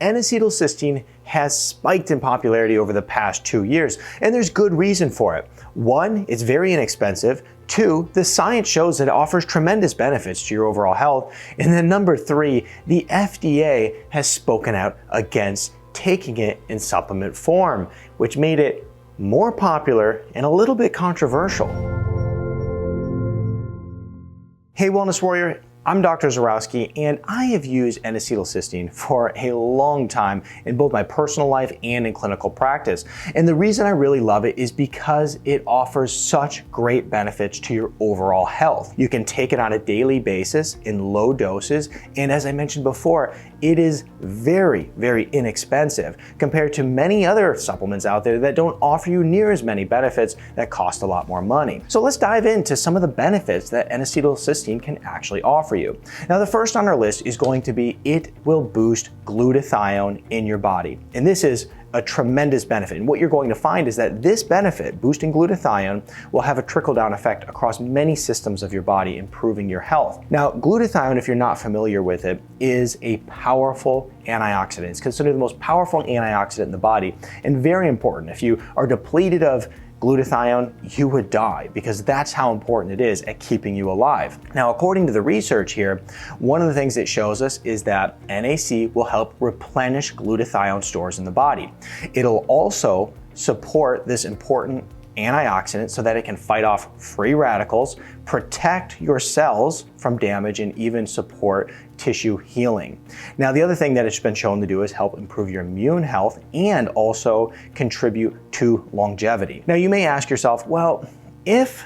N-acetylcysteine has spiked in popularity over the past 2 years, and there's good reason for it. One, it's very inexpensive. Two, the science shows that it offers tremendous benefits to your overall health. And then number three, the FDA has spoken out against taking it in supplement form, which made it more popular and a little bit controversial. Hey Wellness Warrior, I'm Dr. Zyrowski, and I have used N-acetylcysteine for a long time in both my personal life and in clinical practice. And the reason I really love it is because it offers such great benefits to your overall health. You can take it on a daily basis in low doses, and as I mentioned before, it is very, very inexpensive compared to many other supplements out there that don't offer you near as many benefits that cost a lot more money. So let's dive into some of the benefits that N-acetylcysteine can actually offer you. Now, the first on our list is going to be it will boost glutathione in your body. And this is a tremendous benefit. And what you're going to find is that this benefit, boosting glutathione, will have a trickle-down effect across many systems of your body, improving your health. Now, glutathione, if you're not familiar with it, is a powerful antioxidant. It's considered the most powerful antioxidant in the body, and very important. If you are depleted of glutathione, you would die, because that's how important it is at keeping you alive. Now, according to the research here, one of the things it shows us is that NAC will help replenish glutathione stores in the body. It'll also support this important antioxidant so that it can fight off free radicals, protect your cells from damage, and even support tissue healing. Now, the other thing that it's been shown to do is help improve your immune health and also contribute to longevity. Now, you may ask yourself, well, if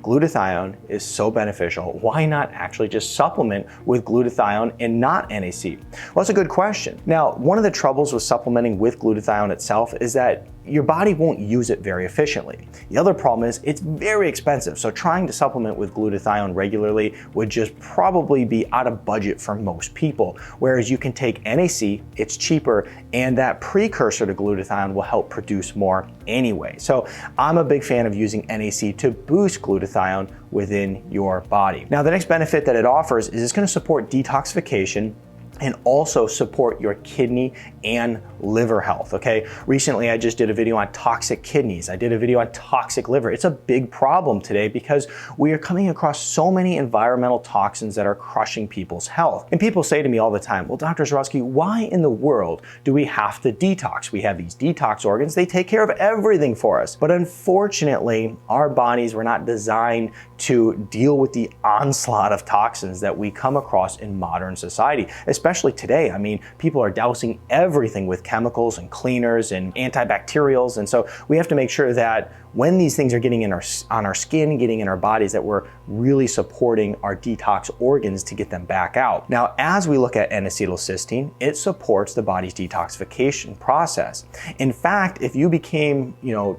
glutathione is so beneficial, why not actually just supplement with glutathione and not NAC? Well, that's a good question. Now, one of the troubles with supplementing with glutathione itself is that your body won't use it very efficiently. The other problem is it's very expensive, so trying to supplement with glutathione regularly would just probably be out of budget for most people, whereas you can take NAC, it's cheaper, and that precursor to glutathione will help produce more anyway. So I'm a big fan of using NAC to boost glutathione within your body. Now, the next benefit that it offers is it's going to support detoxification and also support your kidney and liver health, okay? Recently, I just did a video on toxic kidneys. I did a video on toxic liver. It's a big problem today because we are coming across so many environmental toxins that are crushing people's health. And people say to me all the time, well, Dr. Zyrowski, why in the world do we have to detox? We have these detox organs. They take care of everything for us. But unfortunately, our bodies were not designed to deal with the onslaught of toxins that we come across in modern society, especially today. I mean, people are dousing everything with chemicals and cleaners and antibacterials, and so we have to make sure that when these things are getting on our skin, getting in our bodies, that we're really supporting our detox organs to get them back out. Now, as we look at N-acetylcysteine, it supports the body's detoxification process. In fact, if you became,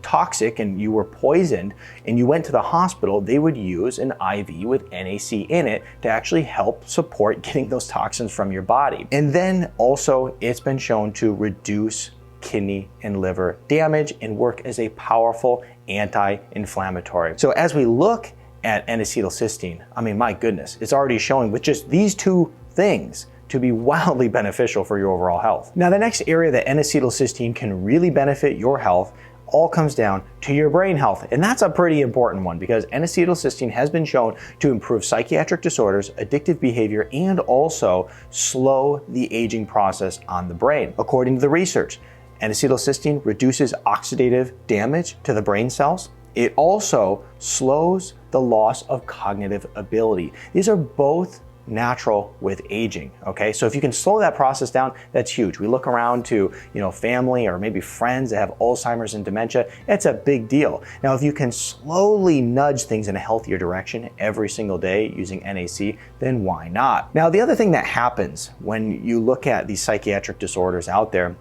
toxic and you were poisoned and you went to the hospital, they would use an IV with NAC in it to actually help support getting those toxins from your body. And then also, it's been shown to reduce kidney and liver damage and work as a powerful anti-inflammatory. So as we look at N-acetylcysteine, I mean, my goodness, it's already showing with just these two things to be wildly beneficial for your overall health. Now, the next area that N-acetylcysteine can really benefit your health all comes down to your brain health. And that's a pretty important one because N-acetylcysteine has been shown to improve psychiatric disorders, addictive behavior, and also slow the aging process on the brain. According to the research, N-acetylcysteine reduces oxidative damage to the brain cells. It also slows the loss of cognitive ability. These are both natural with aging, okay? So if you can slow that process down, that's huge. We look around to, family or maybe friends that have Alzheimer's and dementia, it's a big deal. Now, if you can slowly nudge things in a healthier direction every single day using NAC, then why not? Now, the other thing that happens when you look at these psychiatric disorders out there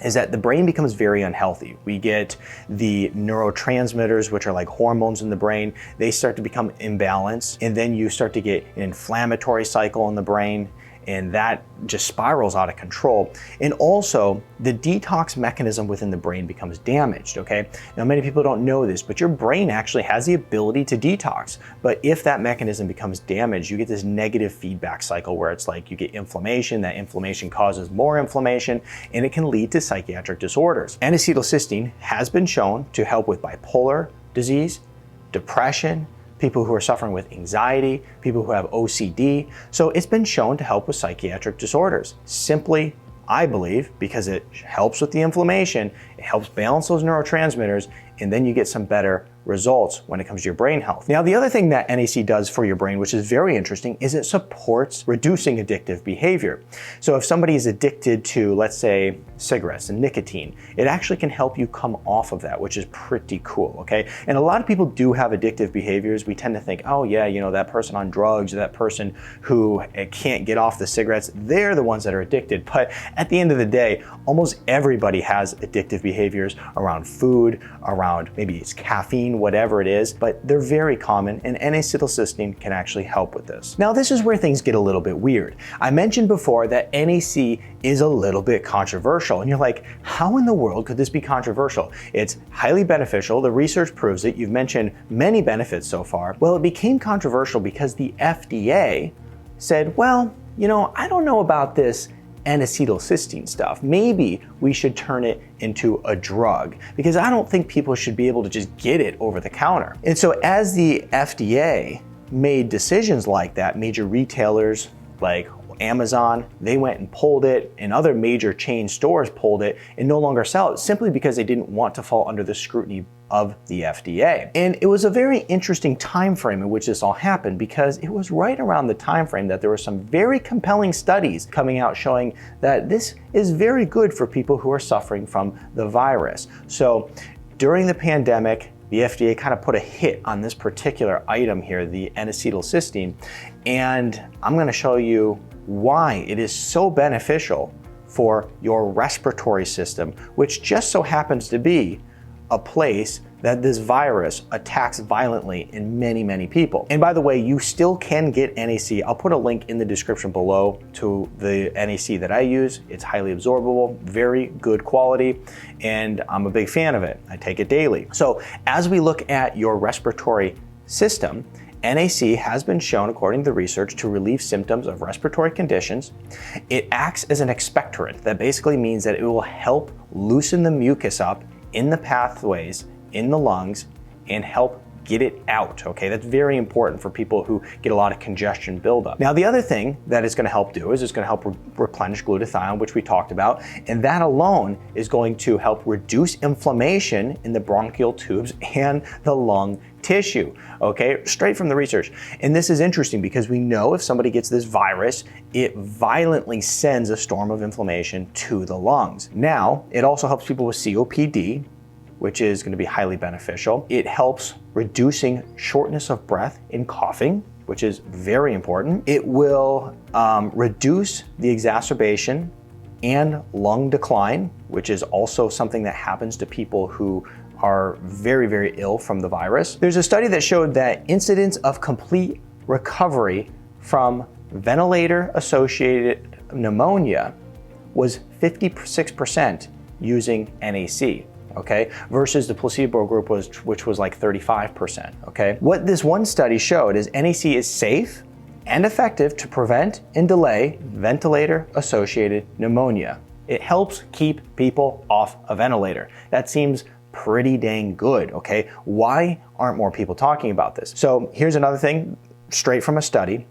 is that the brain becomes very unhealthy. We get the neurotransmitters, which are like hormones in the brain, they start to become imbalanced, and then you start to get an inflammatory cycle in the brain, and that just spirals out of control. And also, the detox mechanism within the brain becomes damaged, okay? Now, many people don't know this, but your brain actually has the ability to detox. But if that mechanism becomes damaged, you get this negative feedback cycle where it's like you get inflammation, that inflammation causes more inflammation, and it can lead to psychiatric disorders. N-acetylcysteine has been shown to help with bipolar disease, depression, people who are suffering with anxiety, people who have OCD. So it's been shown to help with psychiatric disorders. Simply, I believe, because it helps with the inflammation, it helps balance those neurotransmitters, and then you get some better results when it comes to your brain health. Now, the other thing that NAC does for your brain, which is very interesting, is it supports reducing addictive behavior. So if somebody is addicted to, let's say, cigarettes and nicotine, it actually can help you come off of that, which is pretty cool, okay? And a lot of people do have addictive behaviors. We tend to think, oh yeah, you know, that person on drugs, or that person who can't get off the cigarettes, they're the ones that are addicted. But at the end of the day, almost everybody has addictive behaviors around food, around maybe it's caffeine, whatever it is, but they're very common, and N-acetylcysteine can actually help with this. Now, this is where things get a little bit weird. I mentioned before that NAC is a little bit controversial, and you're like, how in the world could this be controversial? It's highly beneficial. The research proves it. You've mentioned many benefits so far. Well, it became controversial because the FDA said, well, you know, I don't know about this N-acetylcysteine stuff. Maybe we should turn it into a drug, because I don't think people should be able to just get it over the counter. And so as the FDA made decisions like that, major retailers like Amazon, they went and pulled it, and other major chain stores pulled it and no longer sell it, simply because they didn't want to fall under the scrutiny of the FDA. And it was a very interesting time frame in which this all happened, because it was right around the time frame that there were some very compelling studies coming out showing that this is very good for people who are suffering from the virus. So during the pandemic, the FDA kind of put a hit on this particular item here, the N-acetylcysteine, and I'm going to show you why it is so beneficial for your respiratory system, which just so happens to be a place that this virus attacks violently in many, many people. And by the way, you still can get NAC. I'll put a link in the description below to the NAC that I use. It's highly absorbable, very good quality, and I'm a big fan of it. I take it daily. So as we look at your respiratory system, NAC has been shown, according to the research, to relieve symptoms of respiratory conditions. It acts as an expectorant. That basically means that it will help loosen the mucus up in the pathways in the lungs and help get it out, okay? That's very important for people who get a lot of congestion buildup. Now, the other thing that it's gonna help do is it's gonna help replenish glutathione, which we talked about, and that alone is going to help reduce inflammation in the bronchial tubes and the lung tissue, okay? Straight from the research. And this is interesting because we know if somebody gets this virus, it violently sends a storm of inflammation to the lungs. Now, it also helps people with COPD, which is going to be highly beneficial. It helps reducing shortness of breath and coughing, which is very important. It will reduce the exacerbation and lung decline, which is also something that happens to people who are very, very ill from the virus. There's a study that showed that incidence of complete recovery from ventilator-associated pneumonia was 56% using NAC. Okay, versus the placebo group which was like 35%, okay? What this one study showed is NAC is safe and effective to prevent and delay ventilator-associated pneumonia. It helps keep people off a ventilator. That seems pretty dang good, okay? Why aren't more people talking about this? So here's another thing, straight from a study.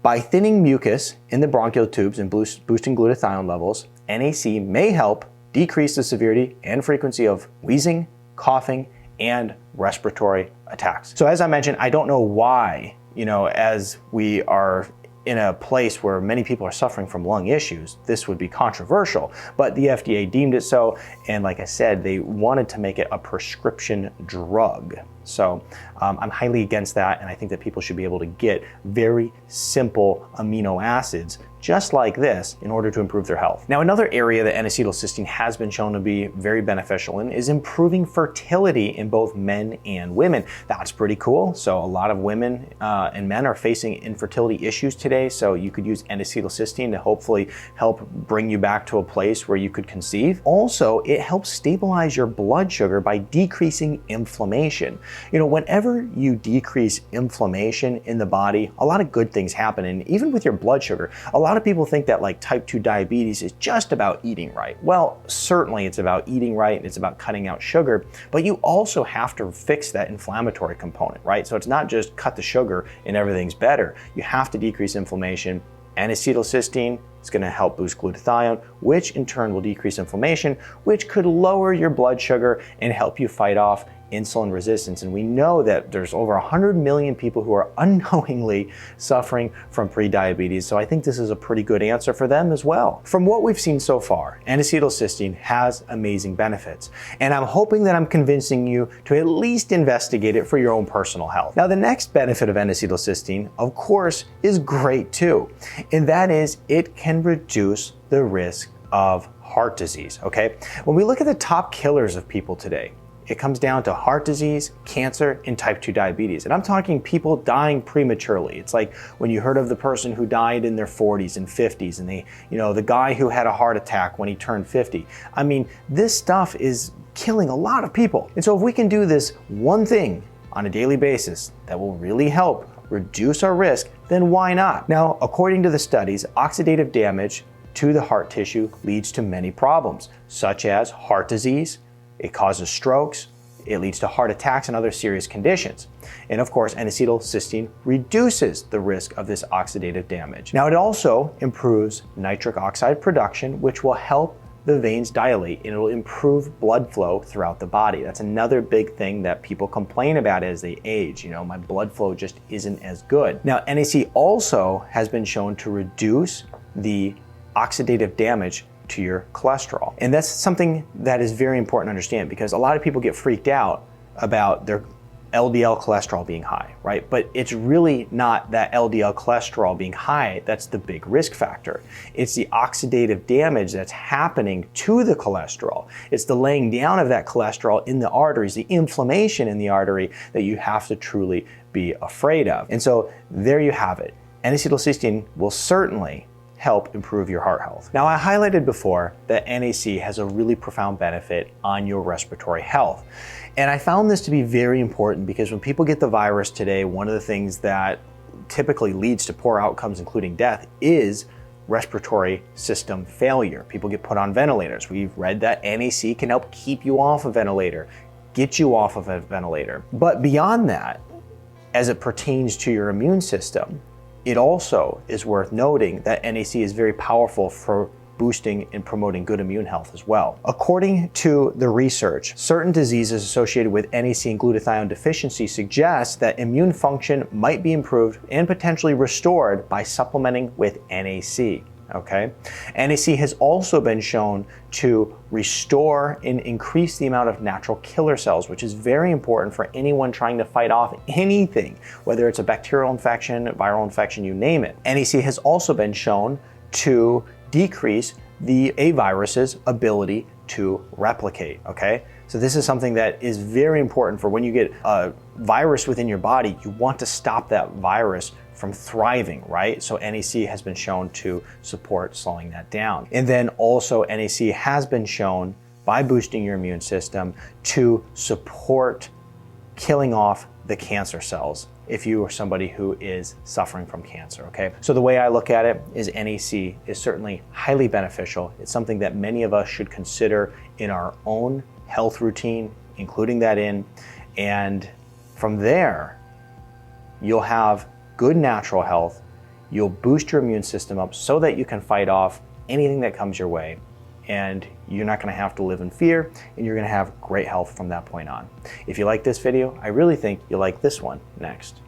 By thinning mucus in the bronchial tubes and boosting glutathione levels, NAC may help decrease the severity and frequency of wheezing, coughing, and respiratory attacks. So as I mentioned, I don't know why, you know, as we are in a place where many people are suffering from lung issues, this would be controversial, but the FDA deemed it so, and like I said, they wanted to make it a prescription drug. So I'm highly against that, and I think that people should be able to get very simple amino acids just like this in order to improve their health. Now, another area that N-acetylcysteine has been shown to be very beneficial in is improving fertility in both men and women. That's pretty cool. So a lot of women and men are facing infertility issues today, so you could use N-acetylcysteine to hopefully help bring you back to a place where you could conceive. Also, it helps stabilize your blood sugar by decreasing inflammation. You know, whenever you decrease inflammation in the body, a lot of good things happen. And even with your blood sugar, a lot of people think that like type 2 diabetes is just about eating right. Well, certainly it's about eating right and it's about cutting out sugar, but you also have to fix that inflammatory component, right? So it's not just cut the sugar and everything's better. You have to decrease inflammation. N-acetylcysteine is going to help boost glutathione, which in turn will decrease inflammation, which could lower your blood sugar and help you fight off insulin resistance. And we know that there's over 100 million people who are unknowingly suffering from prediabetes. So I think this is a pretty good answer for them as well. From what we've seen so far, N-acetylcysteine has amazing benefits. And I'm hoping that I'm convincing you to at least investigate it for your own personal health. Now, the next benefit of N-acetylcysteine, of course, is great too. And that is it can reduce the risk of heart disease, okay? When we look at the top killers of people today, it comes down to heart disease, cancer, and type 2 diabetes. And I'm talking people dying prematurely. It's like when you heard of the person who died in their 40s and 50s, and the guy who had a heart attack when he turned 50. I mean, this stuff is killing a lot of people. And so if we can do this one thing on a daily basis that will really help reduce our risk, then why not? Now, according to the studies, oxidative damage to the heart tissue leads to many problems, such as heart disease. It causes strokes, it leads to heart attacks and other serious conditions. And of course, N-acetylcysteine reduces the risk of this oxidative damage. Now, it also improves nitric oxide production, which will help the veins dilate and it will improve blood flow throughout the body. That's another big thing that people complain about as they age. You know, my blood flow just isn't as good. Now, NAC also has been shown to reduce the oxidative damage to your cholesterol. And that's something that is very important to understand because a lot of people get freaked out about their LDL cholesterol being high, right? But it's really not that LDL cholesterol being high that's the big risk factor. It's the oxidative damage that's happening to the cholesterol. It's the laying down of that cholesterol in the arteries, the inflammation in the artery that you have to truly be afraid of. And so there you have it. N-acetylcysteine will certainly help improve your heart health. Now, I highlighted before that NAC has a really profound benefit on your respiratory health. And I found this to be very important because when people get the virus today, one of the things that typically leads to poor outcomes, including death, is respiratory system failure. People get put on ventilators. We've read that NAC can help keep you off a ventilator, get you off of a ventilator. But beyond that, as it pertains to your immune system, it also is worth noting that NAC is very powerful for boosting and promoting good immune health as well. According to the research, certain diseases associated with NAC and glutathione deficiency suggest that immune function might be improved and potentially restored by supplementing with NAC. Okay? NAC has also been shown to restore and increase the amount of natural killer cells, which is very important for anyone trying to fight off anything, whether it's a bacterial infection, viral infection, you name it. NAC has also been shown to decrease a virus's ability to replicate, okay? So this is something that is very important for when you get a virus within your body, you want to stop that virus from thriving, right? So NAC has been shown to support slowing that down. And then also NAC has been shown by boosting your immune system to support killing off the cancer cells if you are somebody who is suffering from cancer, okay? So the way I look at it is NAC is certainly highly beneficial. It's something that many of us should consider in our own health routine, including that in, and from there, you'll have good natural health, you'll boost your immune system up so that you can fight off anything that comes your way, and you're not gonna have to live in fear, and you're gonna have great health from that point on. If you like this video, I really think you'll like this one next.